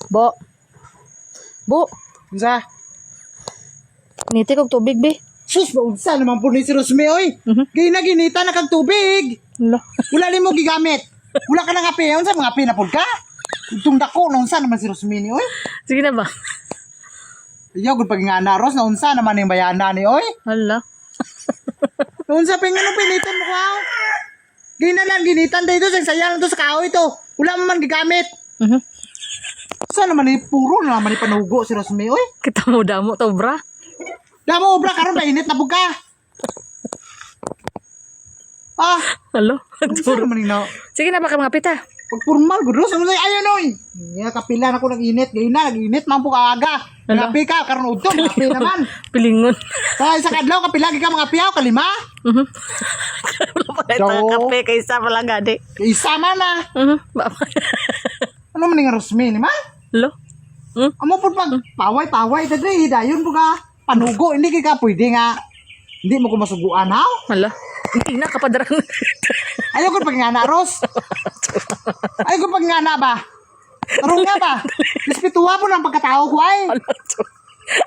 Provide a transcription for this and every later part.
Bo. Bo. Unsa? Niti kog tubig, be. Sus, unsa naman po ni si Rosme, oy. Ginita na kag tubig. Hala. Wala ni mo gigamit. Wala ka nang api. Unsa mga api na pod ka? Itong dako na unsa naman si Rosme ni, oy. Sige na ba? Ayaw gud pag nga na Ros na unsa naman yung bayana ni, oy. Hala. Unsa pa nga piniton mo ko? Ginitan dito sa sayang to sa kahoy to. Wala man gigamit. Sa naman ni puro na naman ni panugo si Rosme, oy. Kita mo damo to, bra. Damo obra karon ba init na pug ka? Ah, Hala. unsa naman ni na? Sige na ba ka mga pita? Pag formal gud Ros, ano ayon oy. Ya kapila na ko nag-init, nag-init man po kaaga. Hala. Ngapi ka karon udto, ngapi naman. Pilingon. Sa kadlaw kapila ka mga piyaw kalima. Wala pa ito Daw. kape kay isa pala gadi. Isa man na. Ano man nga Rosme ni man? Hala. Amo pud pag paway dagay dayon po ka. Panugo hindi ka pwede nga. Hindi mo ko masuguan ha. Hala. Hindi na kapadarang. Ayaw ko pag nga na Ros. Ayaw ko pag nga na ba. Tarong nga ba? Respetuha po ng pagkatao ko ay.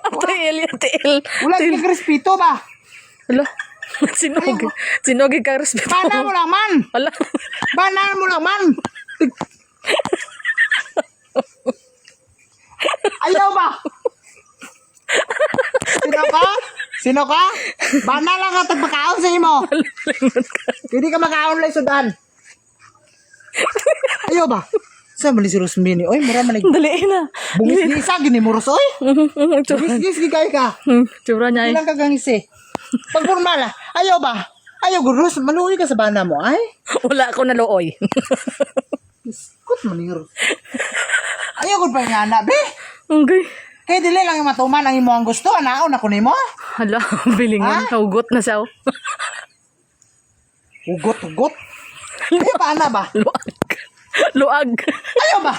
Ang tiil yan, tiil. Wala kang respeto ba? Hala. Sinugi ka respeto. Bana mo lang man. Hala. Bana mo lang man. Ayaw ba? Sino ka? Bana lang ka tagpakaon sa imo. Hindi ka makaon lang sudan. Ayaw ba? Sa mali si Rosme ni. Oy, mura manig. Daliin na. Bungis-gisa gini mo Ros, oy. Bungis-gis gigay ka. Tsura niya eh. Ilang kagangis eh. Pag formal ah. Ayaw ba? Ayaw ko Ros, maluwi ka sa bana mo ay. Wala ako nalooy. Kut manir. Ayaw ko pa nga na, be. Okay. Kaya dili lang yung matuman ang imo ang gusto. Anaon ako nimo. Hala, bilingon. Hugot na siya. Ugot. Ay, paana ba? Luag. Ayaw ba?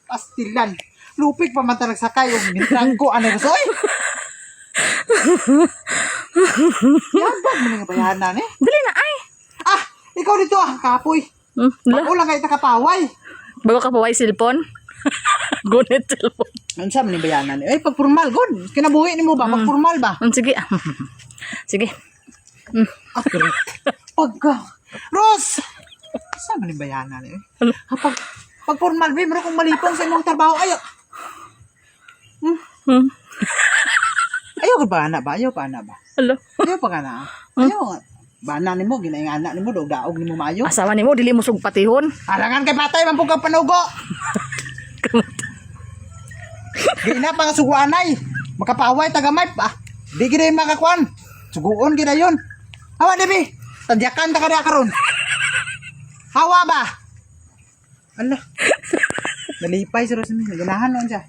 Pastilan. Lupig pa man talaga sakay yung mintrang ko. Ano gusto? Oy! Yabag mo nga bayanan eh. Dali na ay. Ah! Ikaw dito ah, kapoy. Hala. Bago lang kayo nakapaway. Bago ka paway silpon. Gunit silpon. Ano sabi ni bayanan eh? Ay, pag formal, gon. Kinabuhi ni mo ba? Pag formal ba? Sige. Sige. Ah, pagka. Ros! Sabi ni bayanan eh. Pag formal, be, meron kong malipong sa imong trabaho. Ayaw. Ayaw ka ba, anak ba? Ayaw pa, anak ba? Hala. Ayaw pa ka na. Ayaw nga. Bana ni mo, ginayang anak ni mo, daog ni mo maayo. Asawa ni mo, dili mo sugpatihon. Alangan kay patay, man po kang panugo. Gina pa nga suguanay. Makapaway, tagamay pa. Di gina yung makakuan. Suguon gina yun. Hawa, Debbie. Tadyakan ta ka na karon. Hawa ba? Ala. Nalipay si Rosme. Ganahan lang siya.